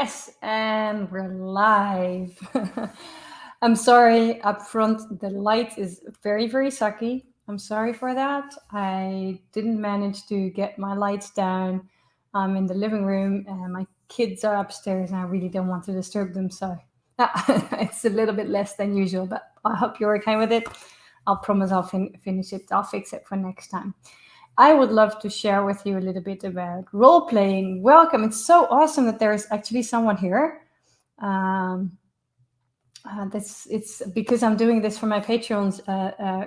Yes, and we're live. I'm sorry up front, the light is very, very sucky. I'm sorry for that. I didn't manage to get my lights down. I'm in the living room and my kids are upstairs and I really don't want to disturb them. So it's a little bit less than usual, but I hope you're okay with it. I'll promise I'll finish it. I'll fix it for next time. I would love to share with you a little bit about role playing. Welcome. It's so awesome that there is actually someone here. Um, that's it's because I'm doing this for my patrons.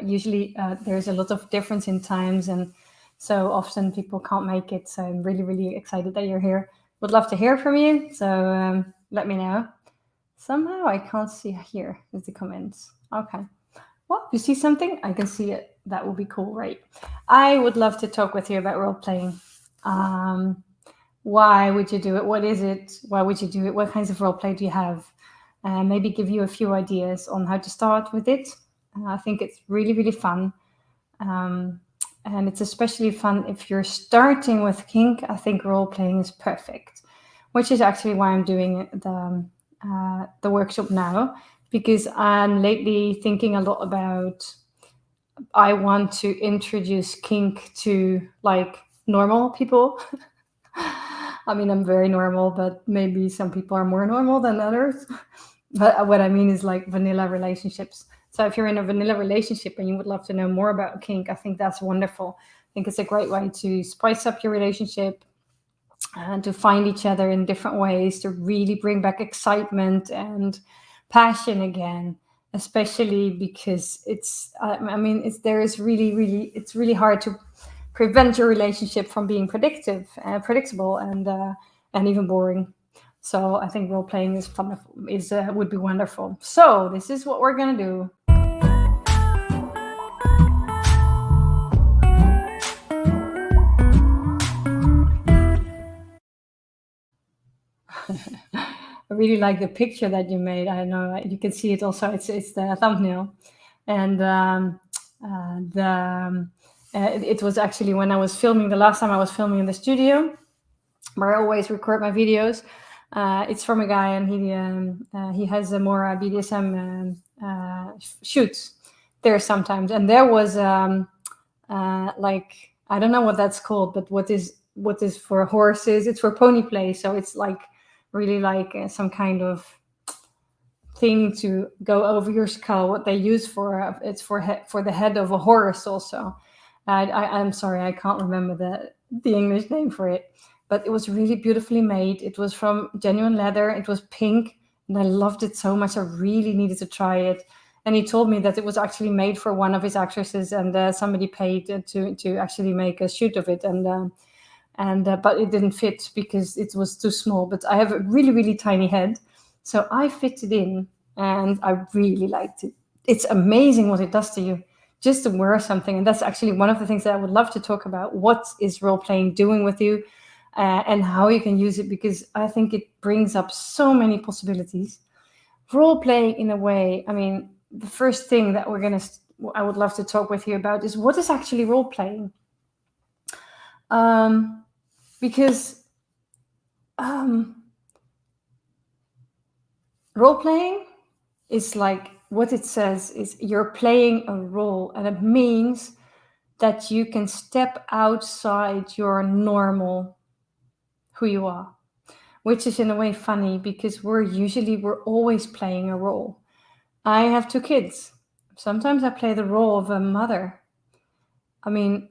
Usually, there's a lot of difference in times, and so often people can't make it. So I'm really, really excited that you're here. Would love to hear from you. So let me know. Somehow I can't see here is the comments. Okay. Well, you see something? I can see it. That will be cool, right? I would love to talk with you about role playing. Why would you do it? What is it? Why would you do it? What kinds of role play do you have? Maybe give you a few ideas on how to start with it. I think it's really, really fun. And it's especially fun if you're starting with kink. I think role playing is perfect, which is actually why I'm doing the workshop now, because I'm lately thinking a lot about I want to introduce kink to like normal people. I mean, I'm very normal, but maybe some people are more normal than others. But what I mean is like vanilla relationships. So if you're in a vanilla relationship and you would love to know more about kink, I think that's wonderful. I think it's a great way to spice up your relationship and to find each other in different ways, to really bring back excitement and passion again, especially because there is really, really, it's really hard to prevent your relationship from being predictable, and even boring. So I think role playing is fun, would be wonderful. So this is what we're gonna do. I really like the picture that you made. I know you can see it also. It's the thumbnail, and it was actually when I was filming the last time I was filming in the studio, where I always record my videos. It's from a guy, and he has a more BDSM shoots there sometimes, and there was like I don't know what that's called, but what is for horses? It's for pony play, so it's like really like some kind of thing to go over your skull. What they use for it's for the head of a horse also. I'm sorry, I can't remember the English name for it, but it was really beautifully made. It was from genuine leather. It was pink, and I loved it so much. I really needed to try it. And he told me that it was actually made for one of his actresses, and somebody paid to actually make a shoot of it. And but it didn't fit because it was too small. But I have a really, really tiny head, so I fit it in, and I really liked it. It's amazing what it does to you just to wear something. And that's actually one of the things that I would love to talk about. What is role playing doing with you, and how you can use it, because I think it brings up so many possibilities. Role playing, in a way, I mean, the first thing that I would love to talk with you about is what is actually role playing. Because role playing is like what it says is you're playing a role, and it means that you can step outside your normal who you are, which is in a way funny because we're always playing a role. I have 2 kids. Sometimes I play the role of a mother. I mean,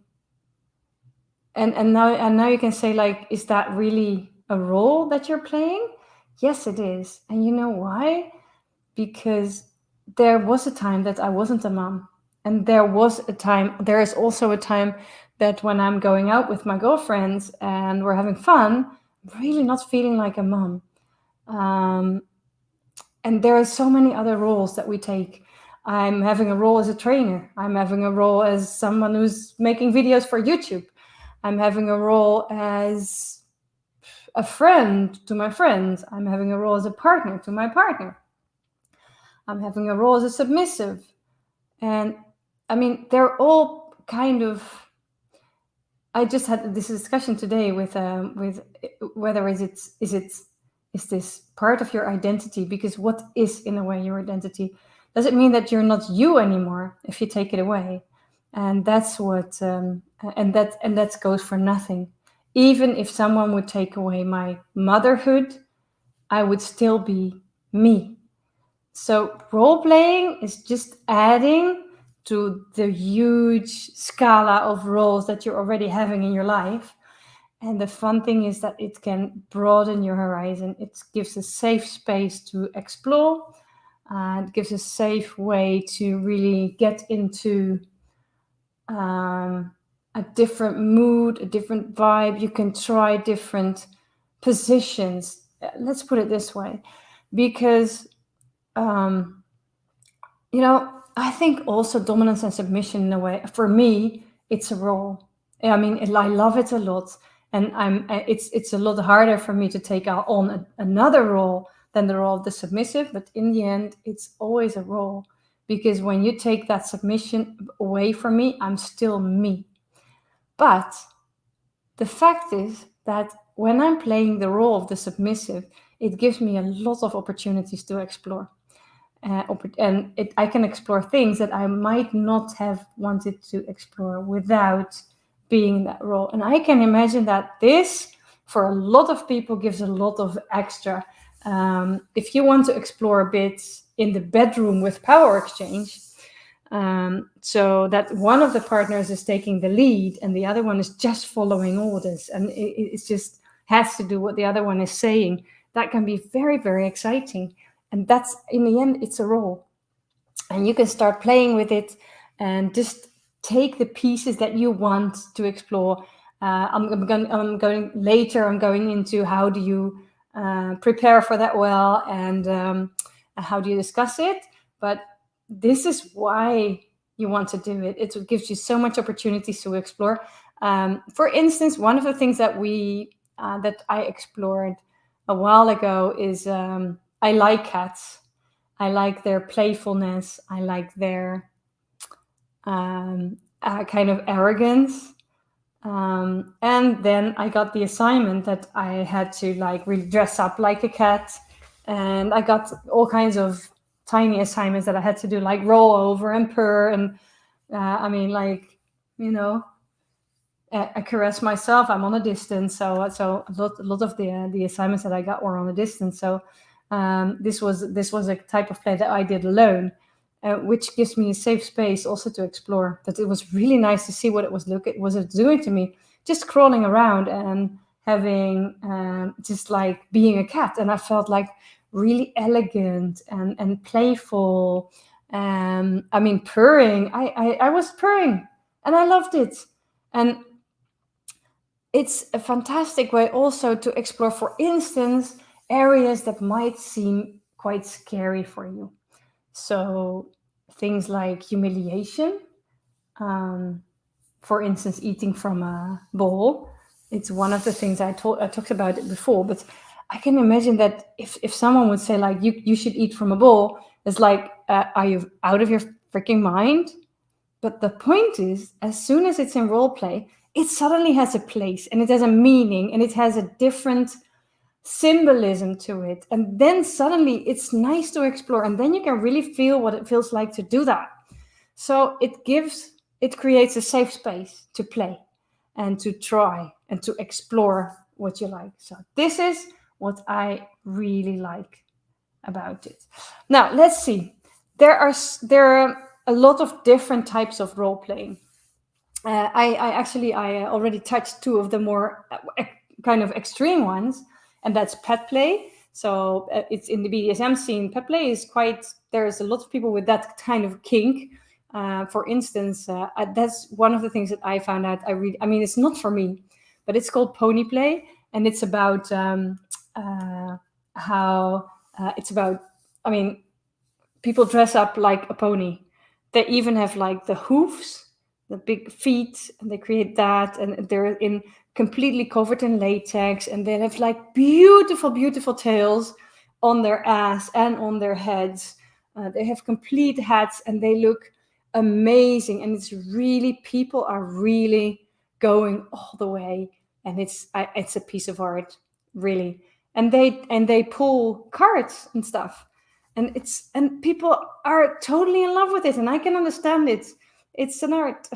and now you can say, like, is that really a role that you're playing? Yes, it is. And you know why? Because there was a time that I wasn't a mom. And there is also a time that when I'm going out with my girlfriends and we're having fun, I'm really not feeling like a mom. And there are so many other roles that we take. I'm having a role as a trainer. I'm having a role as someone who's making videos for YouTube. I'm having a role as a friend to my friends. I'm having a role as a partner to my partner. I'm having a role as a submissive. And I mean, they're all kind of. I just had this discussion today with whether is it is this part of your identity? Because what is, in a way, your identity? Does it mean that you're not you anymore if you take it away? And that's what, and that goes for nothing. Even if someone would take away my motherhood, I would still be me. So role playing is just adding to the huge scala of roles that you're already having in your life. And the fun thing is that it can broaden your horizon. It gives a safe space to explore. It gives a safe way to really get into a different mood, a different vibe. You can try different positions. Let's put it this way, because I think also dominance and submission, in a way, for me, it's a role. I mean, I love it a lot, and it's a lot harder for me to take on another role than the role of the submissive. But in the end, it's always a role, because when you take that submission away from me, I'm still me. But the fact is that when I'm playing the role of the submissive, it gives me a lot of opportunities to explore. I can explore things that I might not have wanted to explore without being in that role. And I can imagine that this, for a lot of people, gives a lot of extra. If you want to explore a bit in the bedroom with power exchange, so that one of the partners is taking the lead and the other one is just following orders, and it just has to do what the other one is saying, that can be very, very exciting. And that's, in the end, it's a role. And you can start playing with it and just take the pieces that you want to explore. I'm going into how do you prepare for that well, and how do you discuss it. But this is why you want to do it. It gives you so much opportunities to explore. For instance, one of the things that I explored a while ago is I like cats. I like their playfulness. I like their kind of arrogance. And then I got the assignment that I had to really dress up like a cat. And I got all kinds of tiny assignments that I had to do, like roll over and purr. And I caress myself. I'm on a distance, so a lot of the assignments that I got were on a distance. So this was a type of play that I did alone, which gives me a safe space also to explore. But it was really nice to see what it was doing to me, just crawling around and having just like being a cat, and I felt like really elegant and playful. Purring. I was purring, and I loved it. And it's a fantastic way also to explore, for instance, areas that might seem quite scary for you. So things like humiliation, for instance, eating from a bowl. It's one of the things I talked about it before, but I can imagine that if someone would say like, you should eat from a bowl, it's like, are you out of your freaking mind? But the point is, as soon as it's in role play, it suddenly has a place, and it has a meaning, and it has a different symbolism to it. And then suddenly it's nice to explore, and then you can really feel what it feels like to do that. So it creates a safe space to play and to try and to explore what you like. So this is what I really like about it. Now, let's see. There are a lot of different types of role playing. I already touched two of the more kind of extreme ones, and that's pet play. So it's in the BDSM scene. Pet play is there's a lot of people with that kind of kink. For instance, that's one of the things that I found out. It's not for me, but it's called pony play, and it's about people dress up like a pony. They even have like the hoofs, the big feet, and they create that, and they're completely covered in latex, and they have like beautiful, beautiful tails on their ass and on their heads. They have complete hats, and they look amazing. And people are really going all the way, and it's a piece of art, really. and they pull cards and stuff, and people are totally in love with it, and I can understand it. It's an art.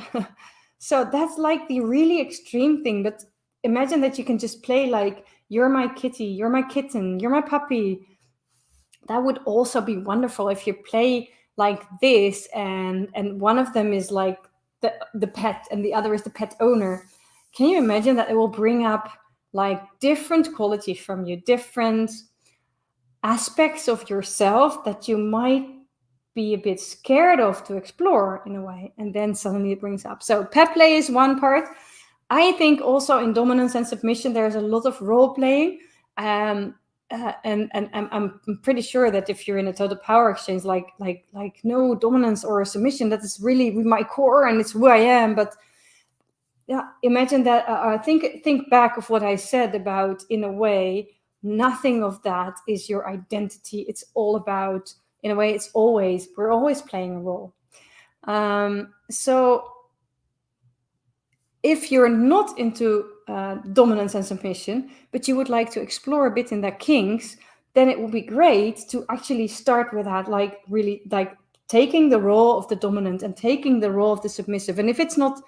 So that's like the really extreme thing. But imagine that you can just play like, you're my kitty, you're my kitten, you're my puppy. That would also be wonderful if you play like this, and one of them is like the pet and the other is the pet owner. Can you imagine that? It will bring up like different qualities from you, different aspects of yourself that you might be a bit scared of to explore in a way, and then suddenly it brings up. So pet play is one part. I think also in dominance and submission there's a lot of role playing, and I'm pretty sure that if you're in a total power exchange, like no dominance or submission, that is really my core and it's who I am. But yeah, imagine that. Think back of what I said about, in a way, nothing of that is your identity. It's all about, in a way, we're always playing a role. So if you're not into dominance and submission, but you would like to explore a bit in that kinks, then it would be great to actually start with that, like really like taking the role of the dominant and taking the role of the submissive. And if it's not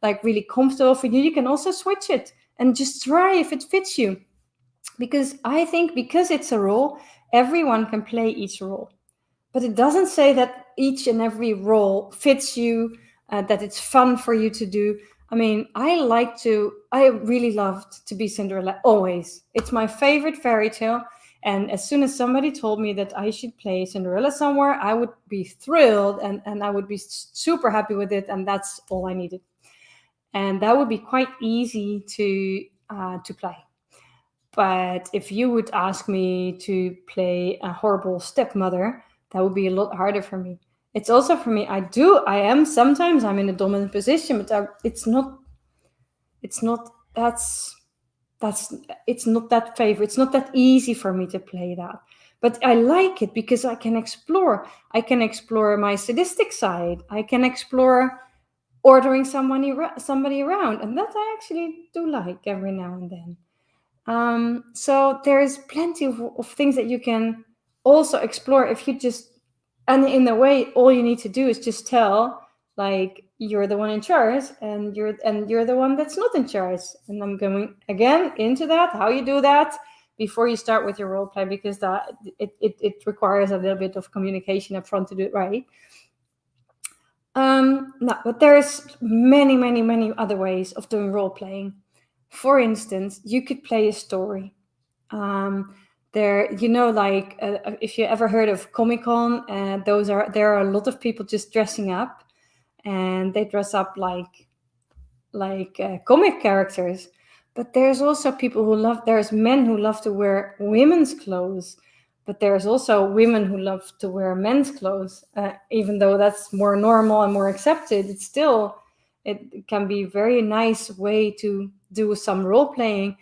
like really comfortable for you, you can also switch it and just try if it fits you. Because I think because it's a role, everyone can play each role. But it doesn't say that each and every role fits you, that it's fun for you to do. I mean, I really loved to be Cinderella, always. It's my favorite fairy tale. And as soon as somebody told me that I should play Cinderella somewhere, I would be thrilled and I would be super happy with it. And that's all I needed. And that would be quite easy to play. But if you would ask me to play a horrible stepmother, that would be a lot harder for me. It's also for me, sometimes I'm in a dominant position, but it's not that favor. It's not that easy for me to play that. But I like it because I can explore. I can explore my sadistic side. I can explore ordering somebody around. And that I actually do like every now and then. So there's plenty of things that you can also explore if you just, and in a way, all you need to do is just tell, like, you're the one in charge and you're the one that's not in charge. And I'm going again into that, how you do that before you start with your role play, because that it requires a little bit of communication up front to do it right. No, but there's many other ways of doing role playing. For instance, you could play a story. If you ever heard of Comic-Con, there are a lot of people just dressing up, and they dress up like comic characters. But there's also there's men who love to wear women's clothes, but there's also women who love to wear men's clothes. Even though that's more normal and more accepted, it can be a very nice way to do some role playing,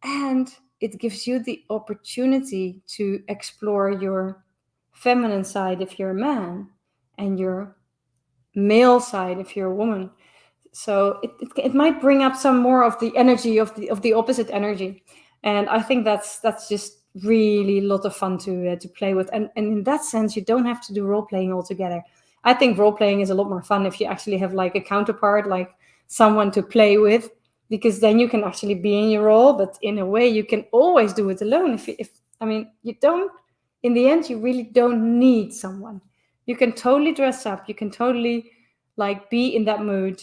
and it gives you the opportunity to explore your feminine side if you're a man and your male side if you're a woman. So it might bring up some more of the energy of the opposite energy, and I think that's just really a lot of fun to play with. And in that sense, you don't have to do role playing altogether. I think role playing is a lot more fun if you actually have like a counterpart, like someone to play with, because then you can actually be in your role. But in a way, you can always do it alone. You don't. In the end, you really don't need someone. You can totally dress up. You can totally like be in that mood.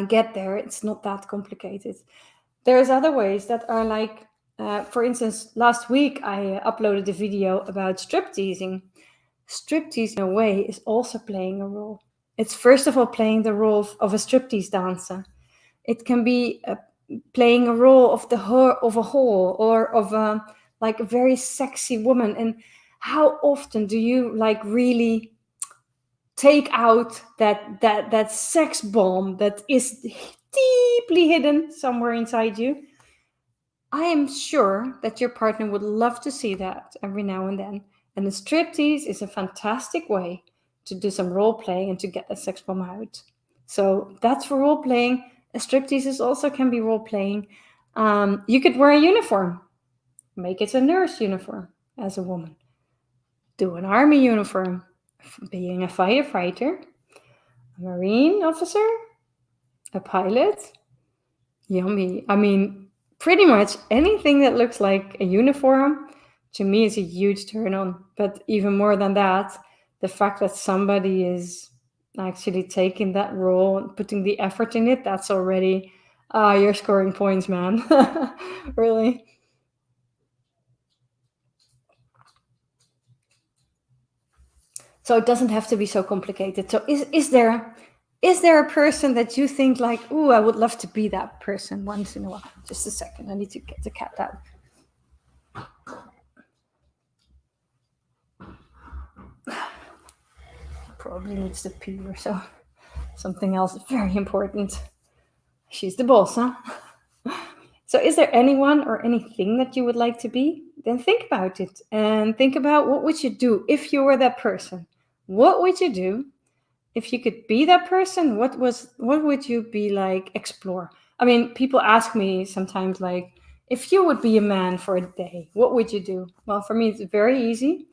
Get there. It's not that complicated. There's other ways that are like, for instance, last week I uploaded a video about stripteasing. Striptease in a way is also playing a role. It's first of all playing the role of a striptease dancer. It can be playing a role of a whore, or of a very sexy woman. And how often do you like really take out that sex bomb that is deeply hidden somewhere inside you? I am sure that your partner would love to see that every now and then. And the striptease is a fantastic way to do some role playing and to get the sex bomb out. So that's for role playing. A striptease also can be role playing. You could wear a uniform. make it a nurse uniform as a woman. Do an army uniform, being a firefighter, a marine officer, a pilot. Yummy. I mean, pretty much anything that looks like a uniform to me is a huge turn on. But even more than that, the fact that somebody is actually taking that role and putting the effort in it, that's already, you're scoring points, man. Really. So it doesn't have to be so complicated. So is there a person that you think like, ooh, I would love to be that person once in a while? Just a second, I need to get the cat out. Probably needs to pee or so. Something else very important. She's the boss, huh? So is there anyone or anything that you would like to be? Then think about it and think about what would you do if you were that person? What would you do if you could be that person? What would you be like? Explore. I mean, people ask me sometimes like, if you would be a man for a day, what would you do? Well, for me it's very easy.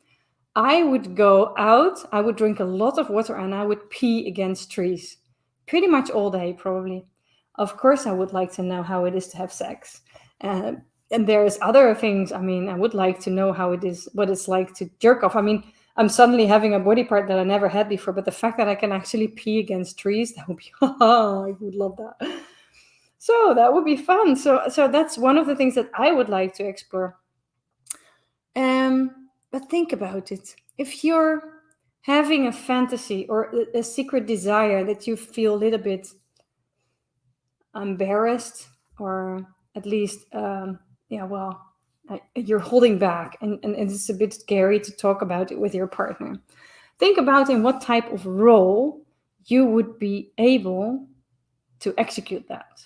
I would go out, I would drink a lot of water, and I would pee against trees. Pretty much all day, probably. Of course, I would like to know how it is to have sex. Uh, and there's other things. I mean, I would like to know how it is, what it's like to jerk off. I mean, I'm suddenly having a body part that I never had before, but the fact that I can actually pee against trees, that would be, I would love that. So that would be fun. So that's one of the things that I would like to explore. But think about it. If you're having a fantasy or a secret desire that you feel a little bit embarrassed, or at least, you're holding back, and it's a bit scary to talk about it with your partner. Think about in what type of role you would be able to execute that.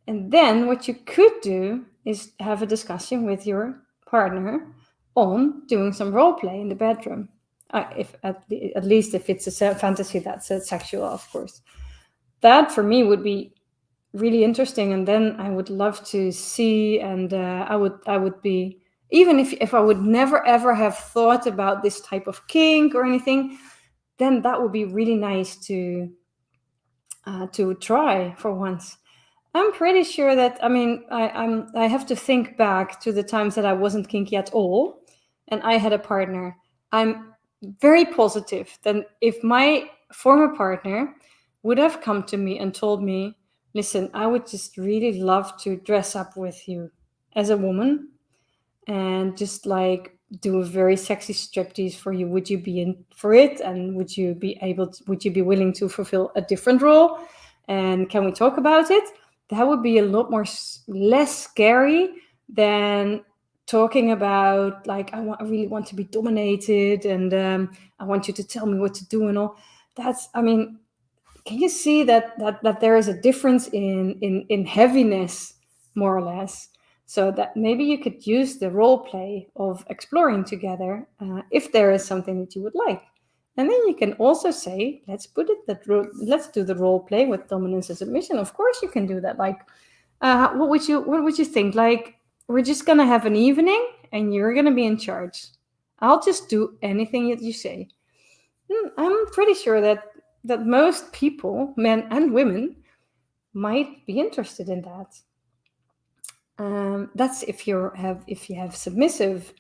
And then what you could do is have a discussion with your partner on doing some role play in the bedroom. If at least if it's a fantasy that's sexual, of course. That for me would be really interesting, and then I would love to see, and I would be, even if I would never ever have thought about this type of kink or anything, then that would be really nice to try for once. I'm pretty sure that, I mean, I have to think back to the times that I wasn't kinky at all, and I had a partner. I'm very positive that if my former partner would have come to me and told me, listen, I would just really love to dress up with you as a woman and just like do a very sexy striptease for you. Would you be in for it? And would you be willing to fulfill a different role? And can we talk about it? That would be a lot less scary than talking about like, I really want to be dominated, and I want you to tell me what to do and all. That's, I mean, can you see that there is a difference in heaviness, more or less? So that maybe you could use the role play of exploring together, if there is something that you would like. And then you can also say, let's do the role play with dominance and submission. Of course, you can do that. Like, what would you think? Like, we're just gonna have an evening, and you're gonna be in charge. I'll just do anything that you say. I'm pretty sure that most people, men and women, might be interested in that. That's if you have submissive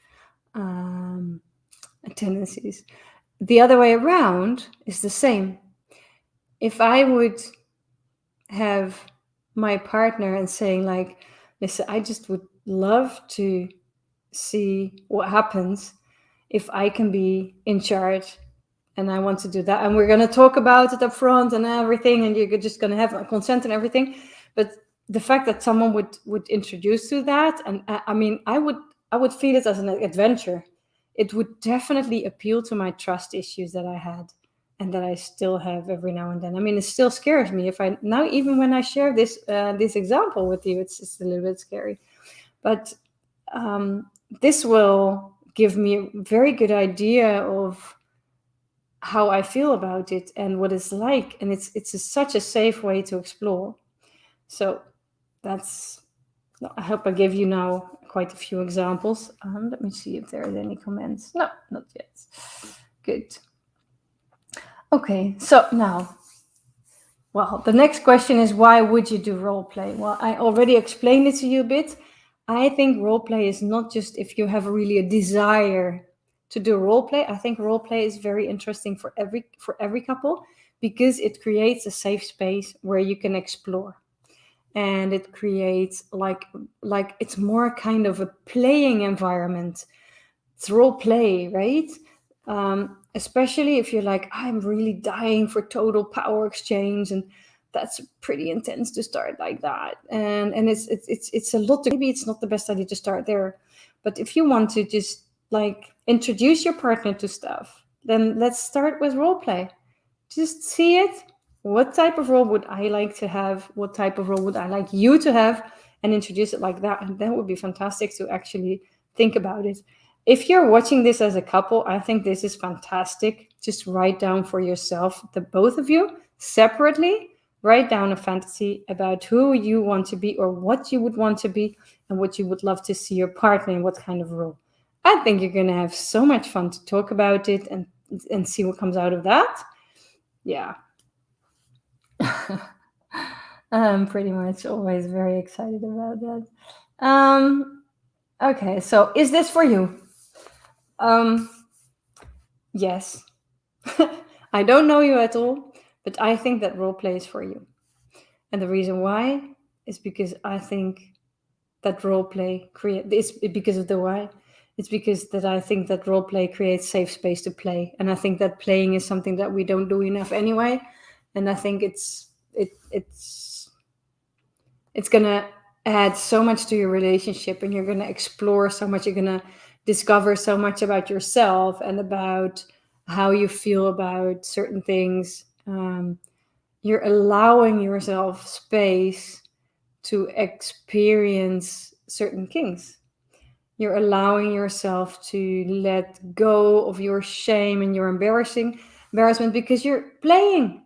tendencies. The other way around is the same. If I would have my partner and saying like, listen, I just would love to see what happens if I can be in charge, and I want to do that, and we're going to talk about it up front and everything, and you're just going to have consent and everything. But the fact that someone would introduce to that, and I mean, I would feel it as an adventure. It would definitely appeal to my trust issues that I had and that I still have every now and then. I mean, it still scares me if I now, even when I share this example with you, it's just a little bit scary. But this will give me a very good idea of how I feel about it and what it's like, and it's such a safe way to explore. So that's, I hope I gave you now quite a few examples. Let me see if there are any comments. No, not yet. Good. Okay, so now, well, the next question is, why would you do role play? Well, I already explained it to you a bit. I think role play is not just if you have really a desire to do role play. I think role play is very interesting for every couple, because it creates a safe space where you can explore, and it creates like it's more kind of a playing environment. It's role play, right? Especially if you're like, I'm really dying for total power exchange, and that's pretty intense to start like that, and it's a lot. Maybe it's not the best idea to start there, but if you want to just like introduce your partner to stuff, then let's start with role play. Just see it. What type of role would I like to have? What type of role would I like you to have? And introduce it like that, and that would be fantastic to actually think about it. If you're watching this as a couple, I think this is fantastic. Just write down for yourself, the both of you, separately, write down a fantasy about who you want to be, or what you would want to be, and what you would love to see your partner in, what kind of role. I think you're going to have so much fun to talk about it and see what comes out of that. Yeah. I'm pretty much always very excited about that. Okay, so is this for you? Yes. I don't know you at all, but I think that role play is for you. And the reason why is because I think that role play it's because of the why. It's because that I think that role play creates safe space to play, and I think that playing is something that we don't do enough anyway. And I think it's gonna add so much to your relationship, and you're gonna explore so much. You're gonna discover so much about yourself and about how you feel about certain things. You're allowing yourself space to experience certain kinks. You're allowing yourself to let go of your shame and your embarrassment, because you're playing.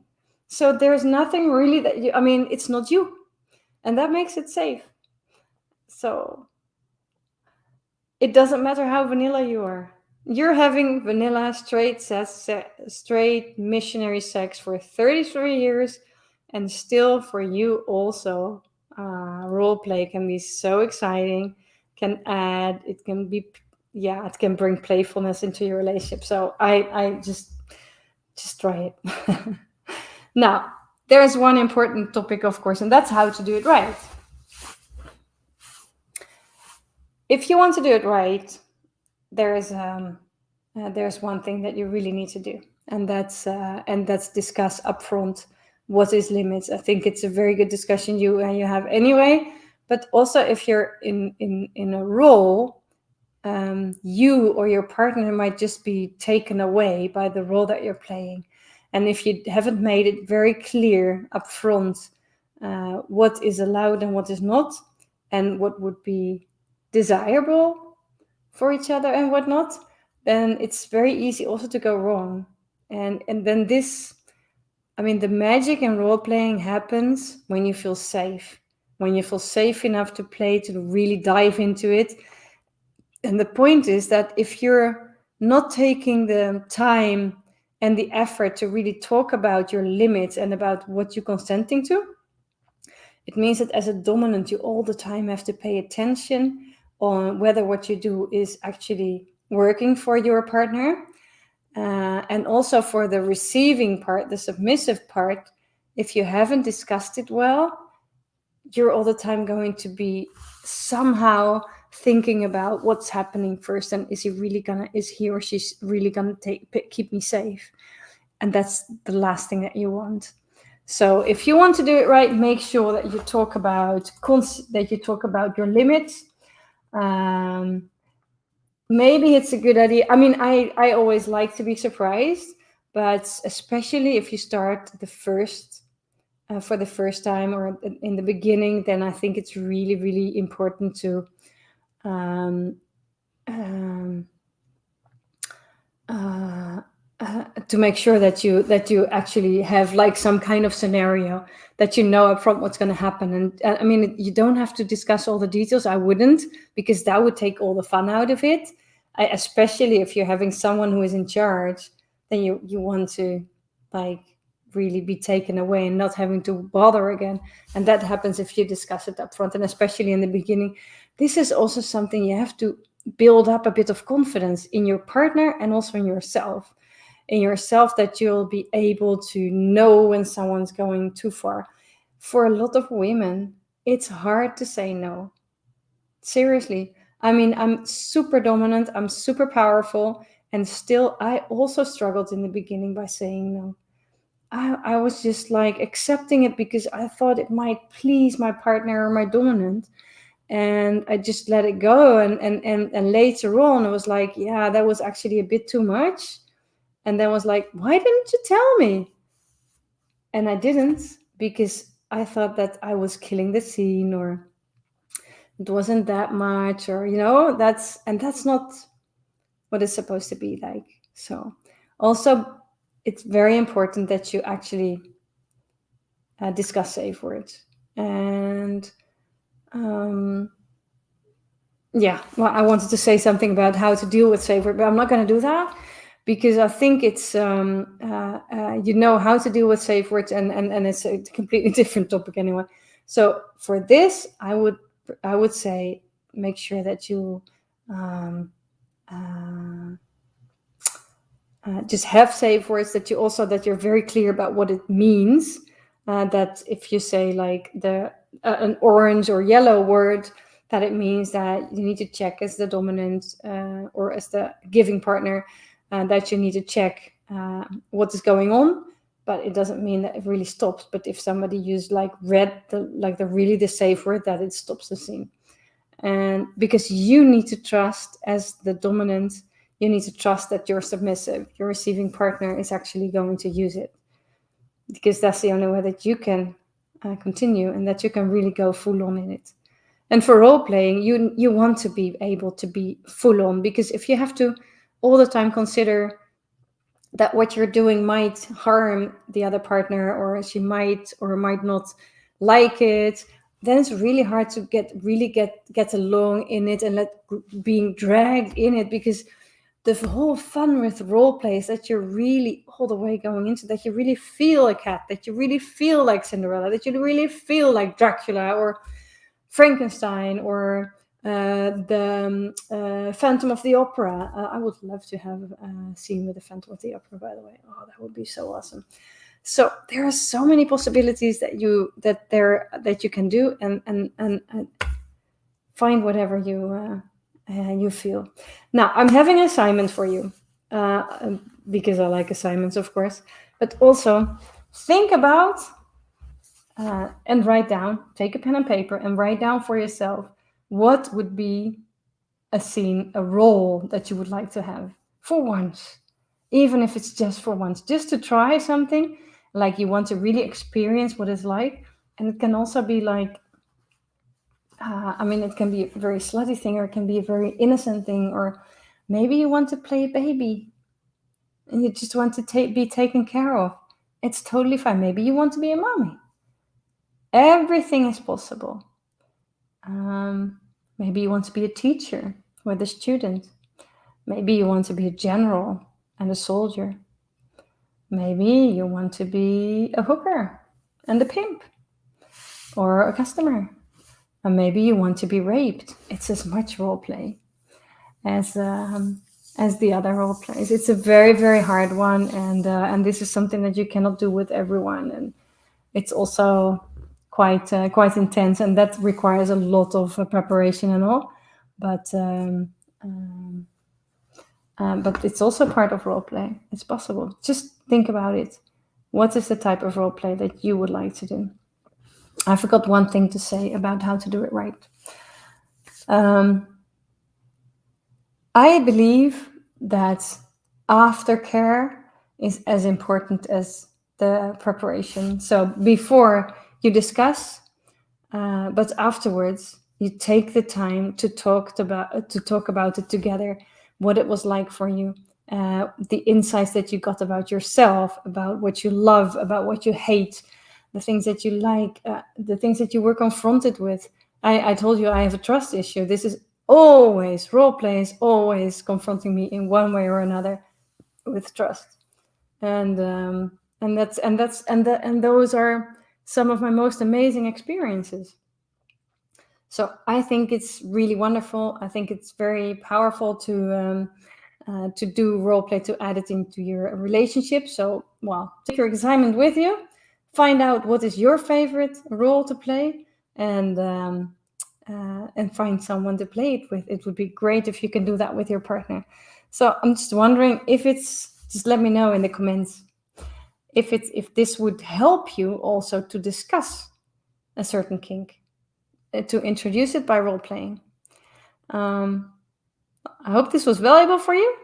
So there's nothing really that it's not you, and that makes it safe. So it doesn't matter how vanilla you are. You're having vanilla straight missionary sex for 33 years, and still for you also, role play can be so exciting. It can bring playfulness into your relationship. So I just try it. Now, there's one important topic, of course, and that's how to do it right. If you want to do it right, there's one thing that you really need to do, and that's discuss upfront what is limits. I think it's a very good discussion you have anyway. But also, if you're in a role, you or your partner might just be taken away by the role that you're playing, and if you haven't made it very clear upfront what is allowed and what is not, and what would be desirable for each other and whatnot, then it's very easy also to go wrong. And then the magic in role playing happens when you feel safe, enough to play, to really dive into it. And the point is that if you're not taking the time and the effort to really talk about your limits and about what you're consenting to, it means that as a dominant, you all the time have to pay attention on whether what you do is actually working for your partner. And also for the receiving part, the submissive part, if you haven't discussed it well, you're all the time going to be somehow thinking about what's happening first, and is he or she really gonna keep me safe? And that's the last thing that you want. So if you want to do it right, make sure that you talk about your limits. Maybe it's a good idea. I always like to be surprised, but especially if you start for the first time or in the beginning, then I think it's really, really important to to make sure that you actually have like some kind of scenario that you know up front what's going to happen. And I mean, you don't have to discuss all the details. I wouldn't, because that would take all the fun out of it. Especially if you're having someone who is in charge, then you want to like really be taken away and not having to bother again. And that happens if you discuss it up front, and especially in the beginning. This is also something you have to build up a bit of confidence in your partner and also in yourself, that you'll be able to know when someone's going too far. For a lot of women, it's hard to say no. Seriously. I mean, I'm super dominant, I'm super powerful, and still I also struggled in the beginning by saying no. I was just like accepting it because I thought it might please my partner or my dominant. And I just let it go. And later on, it was like, yeah, that was actually a bit too much. And then was like, why didn't you tell me? And I didn't, because I thought that I was killing the scene, or it wasn't that much, or that's not what it's supposed to be like. So also, it's very important that you actually discuss safe words. And yeah, well, I wanted to say something about how to deal with safe word, but I'm not going to do that, because I think it's how to deal with safe words, and it's a completely different topic anyway. So for this, I would say make sure that you just have safe words, that you're very clear about what it means. That if you say like an orange or yellow word, that it means that you need to check as the dominant or as the giving partner, that you need to check what is going on. But it doesn't mean that it really stops. But if somebody used like red, the safe word, that it stops the scene. And because you need to trust, as the dominant, you need to trust that your submissive, your receiving partner, is actually going to use it, because that's the only way that you can continue, and that you can really go full on in it. And for role playing, you want to be able to be full on, because if you have to all the time consider that what you're doing might harm the other partner, or she might or might not like it, then it's really hard to get along in it, and being dragged in it. Because the whole fun with role play is that you're really all the way going into that, you really feel a cat, that you really feel like Cinderella, that you really feel like Dracula or Frankenstein, or the Phantom of the Opera. I would love to have a scene with the Phantom of the Opera, by the way. Oh, that would be so awesome. So there are so many possibilities that you can do, and find whatever you feel. Now, I'm having an assignment for you, because I like assignments, of course. But also think about and write down. Take a pen and paper and write down for yourself what would be a scene, a role that you would like to have for once, even if it's just for once, just to try something. Like you want to really experience what it's like. And it can also be like, it can be a very slutty thing, or it can be a very innocent thing, or maybe you want to play a baby and you just want to be taken care of. It's totally fine. Maybe you want to be a mommy. Everything is possible. Maybe you want to be a teacher with a student. Maybe you want to be a general and a soldier. Maybe you want to be a hooker and a pimp, or a customer. And maybe you want to be raped. It's as much role play as the other role plays. It's a very, very hard one, and this is something that you cannot do with everyone, and it's also quite intense, and that requires a lot of preparation and all. But it's also part of role play. It's possible. Just think about it. What is the type of role play that you would like to do? I forgot one thing to say about how to do it right. I believe that aftercare is as important as the preparation. So before you discuss, but afterwards you take the time to talk about it together, what it was like for you, the insights that you got about yourself, about what you love, about what you hate, the things that you like, the things that you were confronted with. I told you I have a trust issue. This is always, role play is always confronting me in one way or another with trust. And those are some of my most amazing experiences. So I think it's really wonderful. I think it's very powerful to do role play, to add it into your relationship. So, well, take your assignment with you, find out what is your favorite role to play, and find someone to play it with. It would be great if you can do that with your partner. So I'm just wondering if just let me know in the comments if this would help you also to discuss a certain kink, to introduce it by role playing. I hope this was valuable for you.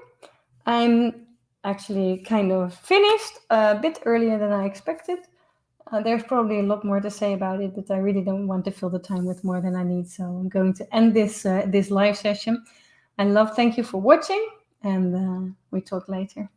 I'm actually kind of finished a bit earlier than I expected. There's probably a lot more to say about it, but I really don't want to fill the time with more than I need. So I'm going to end this live session. Thank you for watching, and we talk later.